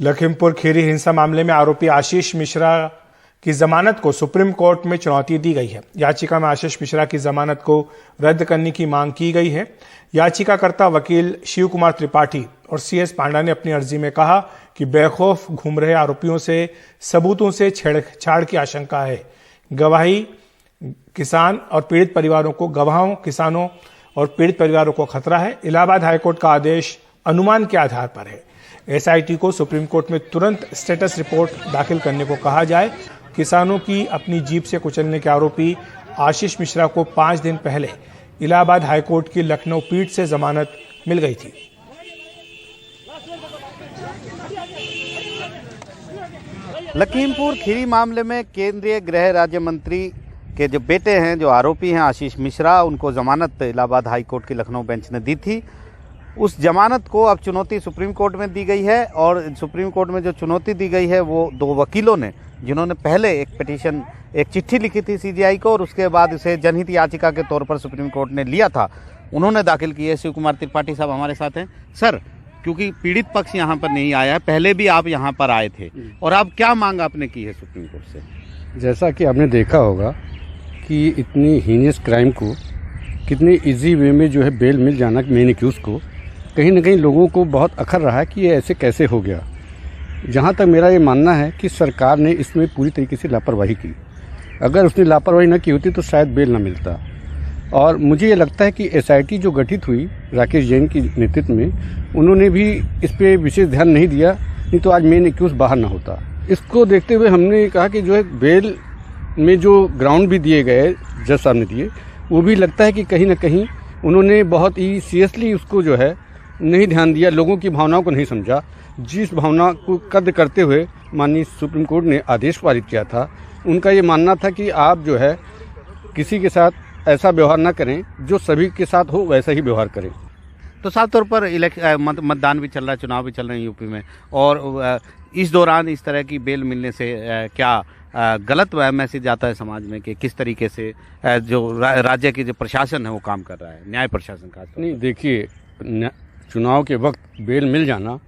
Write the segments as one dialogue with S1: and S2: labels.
S1: लखीमपुर खीरी हिंसा मामले में आरोपी आशीष मिश्रा की जमानत को सुप्रीम कोर्ट में चुनौती दी गई है। याचिका में आशीष मिश्रा की जमानत को रद्द करने की मांग की गई है। याचिकाकर्ता वकील शिव कुमार त्रिपाठी और सीएस पांडा ने अपनी अर्जी में कहा कि बेखौफ घूम रहे आरोपियों से सबूतों से छेड़छाड़ की आशंका है। गवाहों, किसानों और पीड़ित परिवारों को खतरा है। इलाहाबाद हाईकोर्ट का आदेश अनुमान के आधार पर है। एसआईटी को सुप्रीम कोर्ट में तुरंत स्टेटस रिपोर्ट दाखिल करने को कहा जाए। किसानों की अपनी जीप से कुचलने के आरोपी आशीष मिश्रा को 5 दिन पहले इलाहाबाद हाईकोर्ट की लखनऊ पीठ से जमानत मिल गई थी।
S2: लखीमपुर खीरी मामले में केंद्रीय गृह राज्य मंत्री के जो बेटे हैं, जो आरोपी हैं आशीष मिश्रा, उनको जमानत इलाहाबाद हाई कोर्ट की लखनऊ बेंच ने दी थी। उस जमानत को अब चुनौती सुप्रीम कोर्ट में दी गई है और सुप्रीम कोर्ट में जो चुनौती दी गई है वो 2 वकीलों ने, जिन्होंने पहले एक चिट्ठी लिखी थी सीजीआई को और उसके बाद इसे जनहित याचिका के तौर पर सुप्रीम कोर्ट ने लिया था, उन्होंने दाखिल की है। शिव कुमार त्रिपाठी साहब हमारे साथ हैं। सर, क्योंकि पीड़ित पक्ष यहाँ पर नहीं आया है, पहले भी आप यहाँ पर आए थे और आप क्या मांग आपने की है सुप्रीम कोर्ट से?
S3: जैसा कि आपने देखा होगा कि इतनी हीनियस क्राइम को कितनी इजी वे में जो है बेल मिल जाना मेन एक्यूज को, कहीं ना कहीं लोगों को बहुत अखर रहा है कि ये ऐसे कैसे हो गया। जहाँ तक मेरा ये मानना है कि सरकार ने इसमें पूरी तरीके से लापरवाही की। अगर उसने लापरवाही न की होती तो शायद बेल न मिलता। और मुझे ये लगता है कि एसआईटी जो गठित हुई राकेश जैन की नेतृत्व में, उन्होंने भी इस पर विशेष ध्यान नहीं दिया, नहीं तो आज मेन एक्यूज बाहर ना होता। इसको देखते हुए हमने कहा कि जो है बेल में जो ग्राउंड भी दिए गए जज साहब ने दिए, वो भी लगता है कि कहीं ना कहीं उन्होंने बहुत ही सीरियसली उसको जो है नहीं ध्यान दिया, लोगों की भावनाओं को नहीं समझा। जिस भावना को कद्र करते हुए माननीय सुप्रीम कोर्ट ने आदेश पारित किया था, उनका ये मानना था कि आप जो है किसी के साथ ऐसा व्यवहार ना करें जो सभी के साथ हो वैसा ही व्यवहार करें।
S2: तो साफ तौर पर मतदान भी चल रहा है, चुनाव भी चल रहे हैं यूपी में, और इस दौरान इस तरह की बेल मिलने से क्या गलत मैसेज आता है समाज में कि किस तरीके से जो राज्य की जो प्रशासन है वो काम कर रहा है, न्याय प्रशासन का?
S3: नहीं, देखिए, चुनाव के वक्त बेल मिल जाना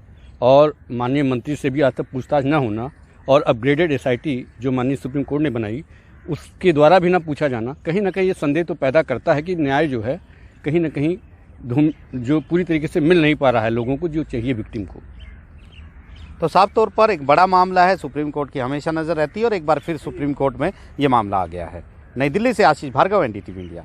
S3: और माननीय मंत्री से भी आज तक पूछताछ न होना और अपग्रेडेड एसआईटी जो माननीय सुप्रीम कोर्ट ने बनाई उसके द्वारा भी ना पूछा जाना, कहीं ना कहीं ये संदेह तो पैदा करता है कि न्याय जो है कहीं ना कहीं जो पूरी तरीके से मिल नहीं पा रहा है लोगों को जो चाहिए विक्टिम को।
S2: तो साफ तौर पर एक बड़ा मामला है, सुप्रीम कोर्ट की हमेशा नज़र रहती है और एक बार फिर सुप्रीम कोर्ट में ये मामला आ गया है। नई दिल्ली से आशीष भार्गव, एनडीटीवी इंडिया।